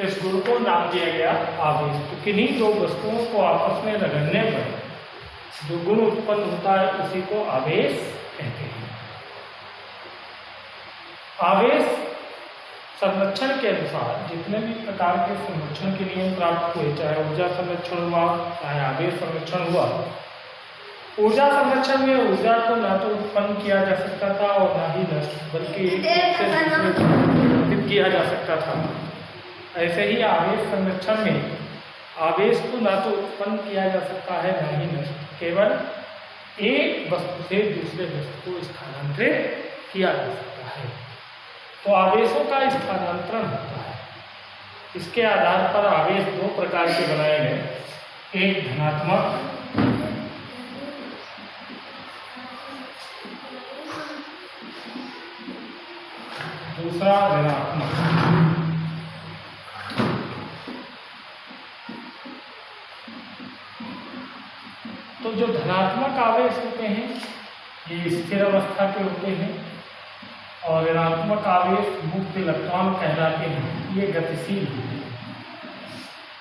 इस गुण को नाम दिया गया आवेश। तो किन्हीं दो वस्तुओं को आपस में रगड़ने पर जो गुण उत्पन्न होता है उसी को आवेश कहते हैं। आवेश संरक्षण के अनुसार जितने भी प्रकार के संरक्षण के नियम प्राप्त हुए, चाहे ऊर्जा संरक्षण हुआ, चाहे आवेश संरक्षण हुआ। ऊर्जा संरक्षण में ऊर्जा को ना तो उत्पन्न किया जा सकता था और ना ही नष्ट, बल्कि किया जा सकता था। ऐसे ही आवेश संरक्षण में आवेश को ना तो उत्पन्न किया जा सकता है ना ही नष्ट, केवल एक वस्तु से दूसरे वस्तु को स्थानांतरित किया जा सकता है। तो आवेशों का स्थानांतरण होता है। इसके आधार पर आवेश दो प्रकार के बनाए गए, एक धनात्मक दूसरा ऋणात्मक। तो जो धनात्मक आवेश होते हैं ये स्थिर अवस्था के होते हैं और ऋणात्मक आवेश मुक्त इलेक्ट्रॉन कहलाते हैं, ये गतिशील होते हैं।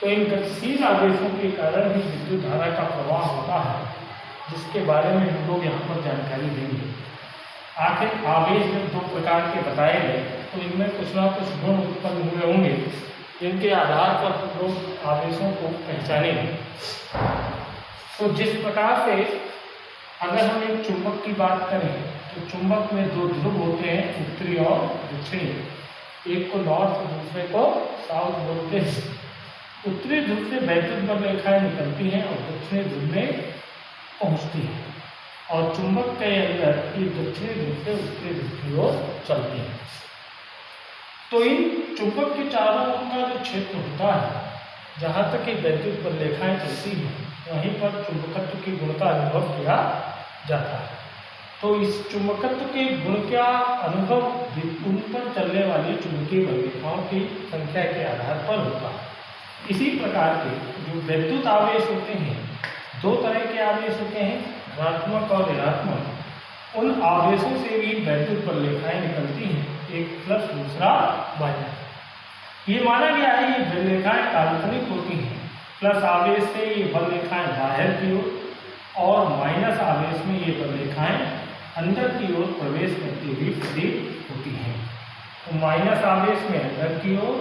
तो इन गतिशील आवेशों के कारण ही विद्युत धारा का प्रवाह होता है, जिसके बारे में हम लोग यहाँ पर जानकारी देंगे। आखिर आवेश जब दो प्रकार के बताए गए तो इनमें कुछ ना कुछ गुण उत्पन्न हुए होंगे, जिनके आधार पर हम लोग आवेशों को पहचानेंगे। तो जिस प्रकार से अगर हम एक चुंबक की बात करें तो चुंबक में दो ध्रुव होते हैं, उत्तरी और दक्षिणी। एक को नॉर्थ और दूसरे को साउथ बोलते हैं। उत्तरी ध्रुव से वैद्युत बल रेखाएं निकलती हैं और दक्षिणी ध्रुव में पहुंचती हैं और चुंबक के अंदर ये दक्षिणी ध्रुव से उत्तरी ध्रुव की ओर चलती हैं। तो इन चुंबक के चारों ओर का जो क्षेत्र होता है, जहाँ तक ये वैद्युत बल रेखाएं चलती हैं, वहीं पर चुंबकत्व के गुण का अनुभव किया जाता है। तो इस चुंबकत्व के गुण का अनुभव उन पर चलने वाली चुंबकीय बल रेखाओं की संख्या के आधार पर होता है। इसी प्रकार के जो वैद्युत आवेश होते हैं, दो तरह के आवेश होते हैं, धनात्मक और ऋणात्मक। उन आवेशों से भी वैद्युत बल रेखाएं निकलती हैं, एक प्लस दूसरा माइनस। ये माना गया है ये बल रेखाएं काल्पनिक होती हैं। प्लस आवेश से ये बल रेखाएं बाहर की ओर और माइनस आवेश में ये बल रेखाएं अंदर की ओर प्रवेश करती हुई प्रतीत होती हैं। तो माइनस आवेश में अंदर की ओर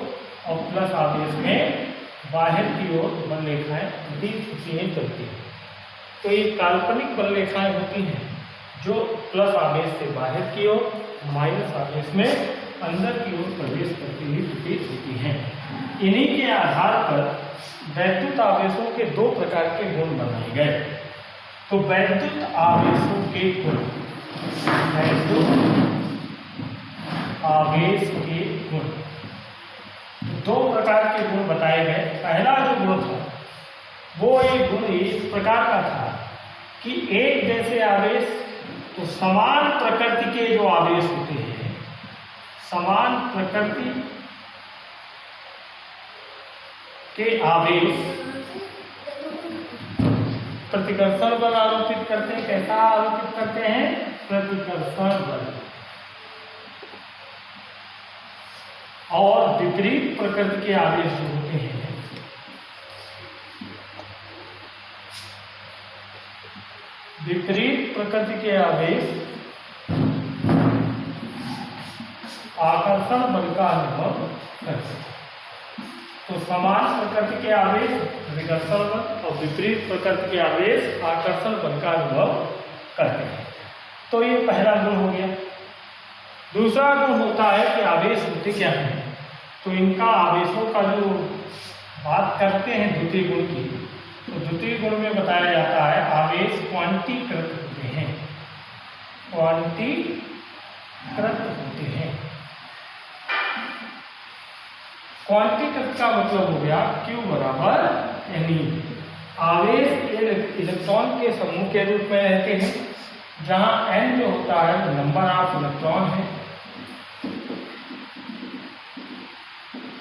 और प्लस आवेश में बाहर की ओर बल रेखाएं प्रतीत होती हैं, चलती हैं। तो ये काल्पनिक बल रेखाएं होती हैं जो प्लस आवेश से बाहर की ओर, माइनस आवेश में अंदर की ओर प्रवेश करती हुई प्रतीत होती हैं। इन्हीं के आधार पर वैद्युत आवेशों के दो प्रकार के गुण बनाए गए। तो वैद्युत आवेशों के गुण, वैद्युत आवेश के गुण दो प्रकार के गुण बताए गए। पहला जो गुण था वो एक गुण इस प्रकार का था कि एक जैसे आवेश, तो समान प्रकृति के जो आवेश होते हैं, समान प्रकृति के आवेश प्रतिकर्षण बल आरोपित करते हैं। कैसा आरोपित करते हैं? प्रतिकर्षण बल। और विपरीत प्रकृति के आवेश जो होते हैं, विपरीत प्रकृति के आवेश आकर्षण बल का अनुभव करते हैं। तो समान प्रकृति के आवेश विकर्षण बल और विपरीत प्रकृति के आवेश आकर्षण बल का अनुभव करते हैं। तो ये पहला गुण हो गया। दूसरा गुण होता है कि आवेश होते क्या हैं। तो इनका आवेशों का जो बात करते हैं द्वितीय गुण की, तो द्वितीय गुण में बताया जाता है आवेश क्वांटीकृत होते हैं, क्वांटीकृत होते हैं। क्वांटीकृत का मतलब हो गया Q बराबर N। आवेश इलेक्ट्रॉन के समूह के रूप में रहते हैं, जहां N जो होता है वो नंबर ऑफ इलेक्ट्रॉन है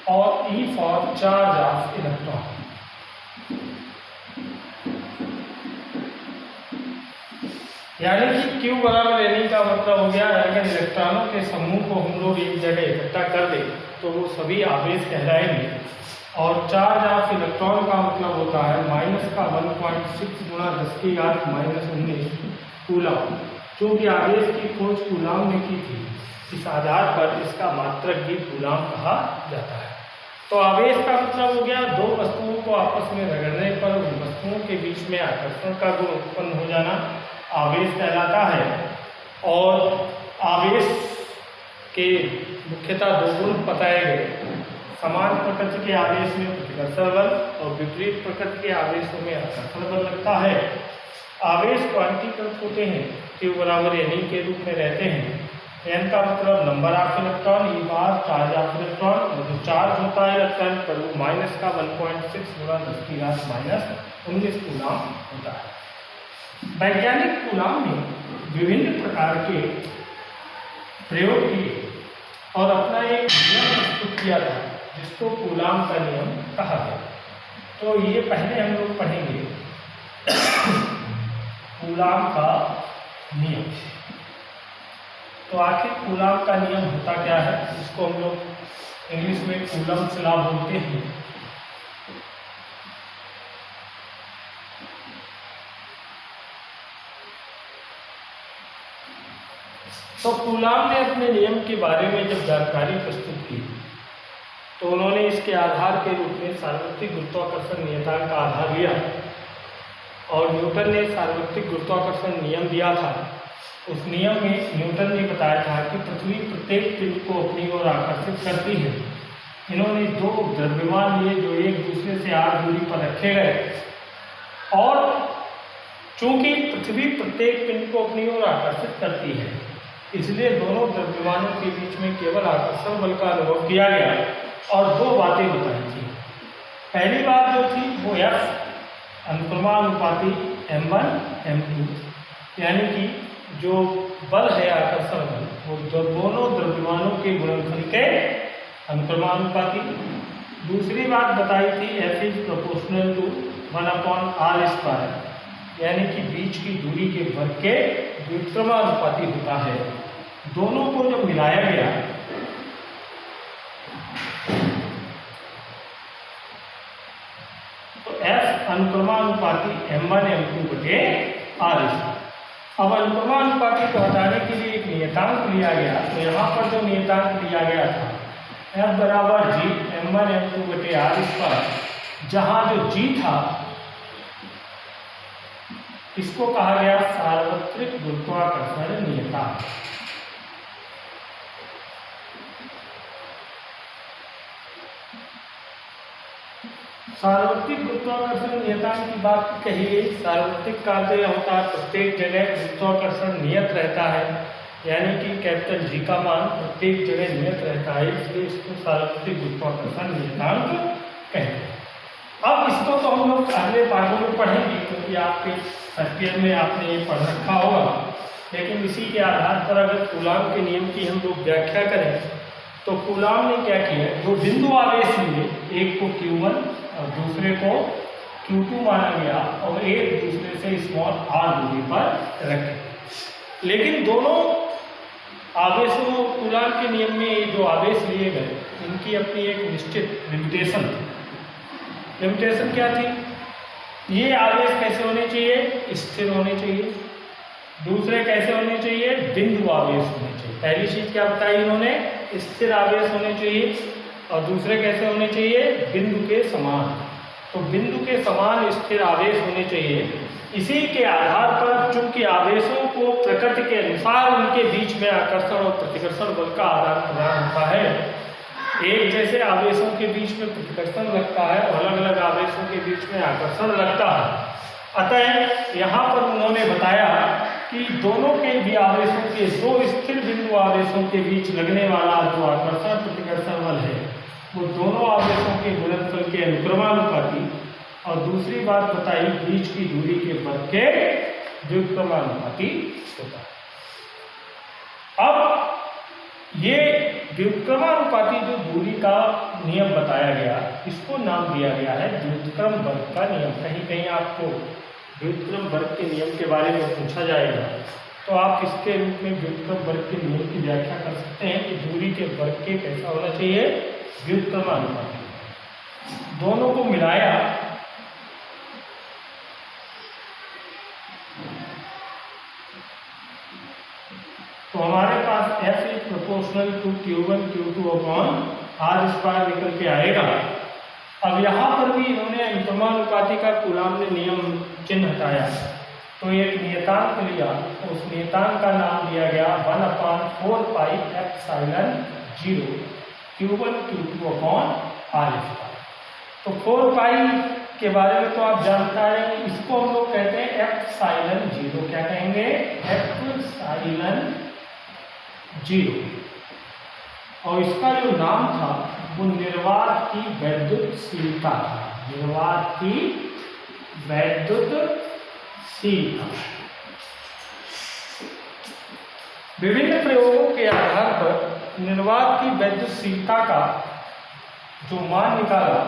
और E for charge of electron. यानी कि Q बराबर N का मतलब हो गया अगर इलेक्ट्रॉनों के समूह को हम लोग एक जगह इकट्ठा कर दें तो वो सभी आवेश कहलाएंगे और चार्ज ऑफ इलेक्ट्रॉन का मतलब होता है माइनस का 1.6 गुणा 10⁻⁻19 कूलम। चूँकि आवेश की खोज कूलाम ने की थी, इस आधार पर इसका मात्रक भी कूलाम कहा जाता है। तो आवेश का मतलब हो गया दो वस्तुओं को आपस में रगड़ने पर उन वस्तुओं के बीच में आकर्षण का गुण उत्पन्न हो जाना आवेश कहलाता है। और आवेश के मुख्यतः दो गुण बताए गए, समान प्रकृति के आवेश में प्रतिकर्षण बल और विपरीत प्रकृति के आवेशों में आकर्षण बल लगता है। आवेश क्वांटीकृत होते हैं, Q बराबर N के रूप में रहते हैं। N का मतलब number of electron, E bar charge of electron, और जो चार्ज होता है इलेक्ट्रॉन पर वो माइनस का 1.6 गुणा 10⁻⁻19 कूलाम होता है। वैज्ञानिक कूलाम ने विभिन्न प्रकार के प्रयोग किए और अपना एक नियम प्रस्तुत किया था जिसको कूलाम का नियम कहा गया। तो ये पहले हम लोग पढ़ेंगे कूलाम का नियम। तो आखिर कूलाम का नियम होता क्या है, इसको हम लोग इंग्लिश में कूलम्स लॉ बोलते हैं। तो कूलाम ने अपने नियम के बारे में जब जानकारी प्रस्तुत की तो उन्होंने इसके आधार के रूप में सार्वत्रिक गुरुत्वाकर्षण नियतांक का आधार लिया और न्यूटन ने सार्वत्रिक गुरुत्वाकर्षण नियम दिया था। उस नियम में न्यूटन ने बताया था कि पृथ्वी प्रत्येक पिंड को अपनी ओर आकर्षित करती है। इन्होंने दो द्रव्यमान लिए जो एक दूसरे से r दूरी पर रखे गए और चूंकि पृथ्वी प्रत्येक पिंड को अपनी ओर आकर्षित करती है, इसलिए दोनों द्रव्यमानों के बीच में केवल आकर्षण बल का अनुभव किया गया और दो बातें बताई थी। पहली बात जो थी वो F अनुक्रमानुपाती m1 m2, यानी कि जो बल है आकर्षण बल वो दोनों द्रव्यमानों के गुणनफल के अनुक्रमानुपाती। दूसरी बात बताई थी F इज प्रोपोर्शनल टू 1/r², यानी कि बीच की दूरी के वर्ग के व्युत्क्रमानुपाती होता है। दोनों को जब मिलाया गया तो F अनुक्रमानुपाती m1 m2/r²। अब अनुक्रमानुपाती को हटाने के लिए एक नियतांक लिया गया। तो यहाँ पर जो नियतांक लिया गया था F बराबर G m1 m2/r², जहाँ जो G था इसको कहा गया सार्वत्रिक गुरुत्वाकर्षण नियतांक। सार्वत्रिक गुरुत्वाकर्षण नियतांक की बात कही गई। सार्वत्रिक का अर्थ यह होता है प्रत्येक जगह गुरुत्वाकर्षण नियत रहता है, यानी कि कैपिटल G का मान प्रत्येक जगह नियत रहता है, इसलिए इसको सार्वत्रिक गुरुत्वाकर्षण नियतांक कहते हैं। अब इसको तो हम लोग अगले पाठों में पढ़ेंगे क्योंकि आपके फर्स्ट ईयर में आपने ये पढ़ रखा होगा, लेकिन इसी के आधार पर अगर कूलाम के नियम की हम लोग व्याख्या करें तो कूलाम ने क्या किया, दो बिंदु आवेश लिए, एक को Q1 और दूसरे को Q2 माना गया और एक दूसरे से स्मॉल r दूरी पर रखे। लेकिन दोनों आवेशों कूलाम के नियम में जो आवेश लिए गए इनकी अपनी एक निश्चित लिमिटेशन थी। लिमिटेशन क्या थी, ये आवेश कैसे होने चाहिए, स्थिर होने चाहिए। दूसरे कैसे होने चाहिए, बिंदु आवेश होने चाहिए। पहली चीज क्या बताई इन्होंने, स्थिर आवेश होने चाहिए, और दूसरे कैसे होने चाहिए, बिंदु के समान। तो बिंदु के समान स्थिर आवेश होने चाहिए। इसी के आधार पर चूंकि आवेशों को प्रकृति के अनुसार उनके बीच में आकर्षण और प्रतिकर्षण बल का आदान प्रदान होता है। एक जैसे आवेशों के बीच में प्रतिकर्षण लगता है और अलग अलग आवेशों के बीच में आकर्षण लगता है। अतः यहाँ पर उन्होंने बताया कि दोनों के भी आवेशों के दो स्थिर बिंदु आवेशों के बीच लगने वाला जो आकर्षण प्रतिकर्षण बल है वो दोनों आवेशों के गुणनफल के अनुक्रमानुपाती, और दूसरी बात बताई बीच की दूरी के वर्ग के व्युत्क्रमानुपाती होता है। अब ये व्युत्क्रमानुपाती जो दूरी का नियम बताया गया इसको नाम दिया गया है व्युत्क्रम वर्ग का नियम। कहीं कहीं आपको व्युत्क्रम वर्ग के नियम के बारे में पूछा जाएगा तो आप इसके रूप में व्युत्क्रम वर्ग के नियम की व्याख्या कर सकते हैं कि दूरी के वर्ग के कैसा होना चाहिए, व्युत्क्रमानुपाती। दोनों को मिलाया तो हमारे पास F इज proportional to Q1 Q2 upon R square निकल के आएगा। अब यहाँ पर भी इन्होंने अनुक्रमानुपाती का कूलाम ने नियम चिन्ह हटाया तो एक नियतांक लिया, उस नियतांक का नाम दिया गया 1/4 pi epsilon 0 Q1 Q2 upon R square. तो 4 पाई के बारे में तो आप जानते हैं, इसको हम लोग कहते हैं एप्सिलॉन 0। क्या कहेंगे? एप्सिलॉन 0। और इसका जो नाम था वो निर्वात की वैद्युतशीलता था, निर्वात की वैद्युतशीलता। विभिन्न प्रयोगों के आधार पर निर्वात की वैद्युतशीलता का जो मान निकाला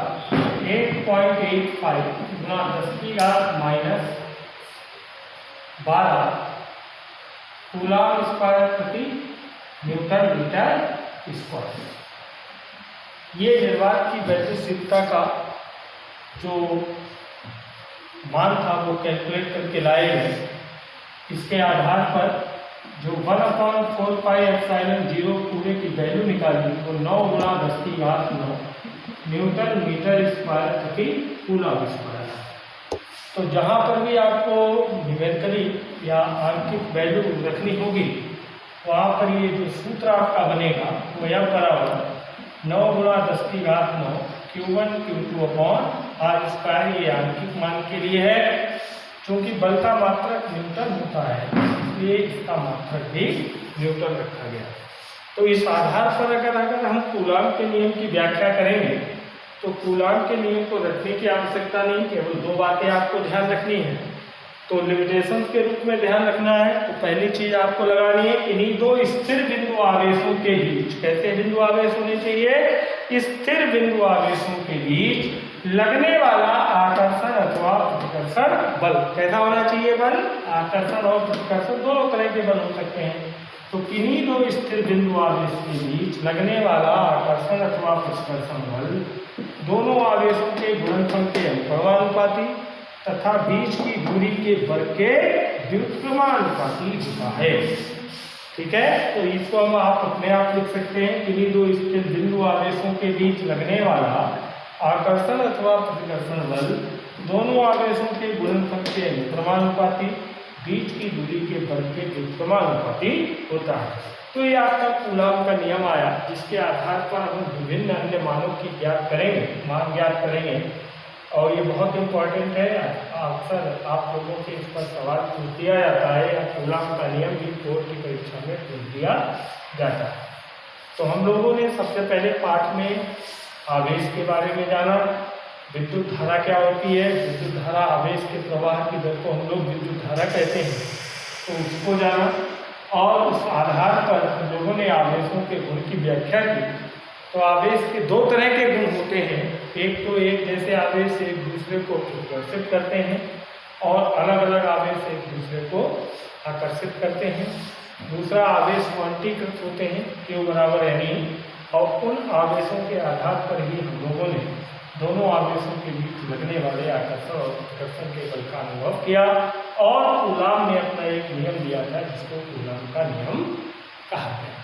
8.85 गुना 10⁻⁻12 कूलाम स्क्वायर प्रति न्यूटन मीटर स्क्वायर। ये निर्वात की वैद्युतशीलता का जो मान था वो कैलकुलेट करके लाए गए। इसके आधार पर जो 1/4 पाई एप्सिलॉन 0 पूरे की वैल्यू निकाली वो 9 गुना 10⁻9 न्यूटन मीटर स्क्वायर प्रति कूलाम स्क्वायर। तो जहाँ पर भी आपको न्यूमेरिकली या आंकिक वैल्यू रखनी होगी वहाँ पर ये जो सूत्र आपका बनेगा वो यह बराबर 9 गुना 10⁻9 Q1 Q2 upon R square. ये आंकिक मान के लिए है, क्योंकि बल का मात्रक न्यूटन होता है इसलिए इसका मात्रक भी न्यूटन रखा गया। तो इस आधार पर अगर हम कूलाम के नियम की व्याख्या करेंगे तो कूलाम के नियम को रखने की आवश्यकता नहीं, केवल 2 बातें आपको ध्यान रखनी है। तो लिमिटेशन के रूप में ध्यान रखना है तो पहली चीज आपको लगानी है, इन्हीं 2 स्थिर बिंदु आवेशों के बीच कैसे बिंदु आवेश होने चाहिए? स्थिर बिंदु आवेशों के बीच लगने वाला आकर्षण अथवा प्रतिकर्षण बल कैसा होना चाहिए? बल आकर्षण और प्रतिकर्षण दोनों तरह के बल हो सकते हैं। तो किन्हीं 2 स्थिर बिंदु आवेश के बीच लगने वाला आकर्षण अथवा प्रतिकर्षण बल दोनों आवेशों के गुणनफल के अनुक्रमानुपाती तथा बीच की दूरी के वर्ग के व्युत्क्रमानुपाती होता है। ठीक है, तो इसको हम आप अपने आप लिख सकते हैं, किन्हीं 2 स्थिर बिंदु आवेशों के बीच लगने वाला आकर्षण अथवा प्रतिकर्षण बल दोनों आवेशों के गुणनफल के अनुक्रमानुपाती बीच की दूरी के वर्ग के व्युत्क्रमानुपाती होता है। तो ये आपका कूलाम का नियम आया, जिसके आधार पर हम विभिन्न अन्य मानों की मान ज्ञात करेंगे। और ये बहुत इम्पोर्टेंट है, अक्सर आप लोगों के इस पर सवाल पूछ दिया जाता है या कूलाम का नियम भी बोर्ड की परीक्षा में पूछ दिया जाता है। तो हम लोगों ने सबसे पहले पाठ में आवेश के बारे में जाना, विद्युत धारा क्या होती है, विद्युत धारा आवेश के प्रवाह की दर को हम लोग विद्युत धारा कहते हैं, तो उसको जाना। और उस आधार पर हम लोगों ने आवेशों के गुण की व्याख्या की। तो आवेश के 2 तरह के गुण होते हैं, एक तो एक जैसे आवेश एक दूसरे को प्रतिकर्षित करते हैं और अलग अलग आवेश एक दूसरे को आकर्षित करते हैं। दूसरा आवेश क्वांटीकृत होते हैं, Q बराबर NE, और उन आवेशों के आधार पर ही हम लोगों ने दोनों आवेशों के बीच लगने वाले आकर्षण और प्रतिकर्षण के बल का अनुभव किया। और कूलाम ने अपना एक नियम दिया था जिसको कूलाम का नियम कहा गया।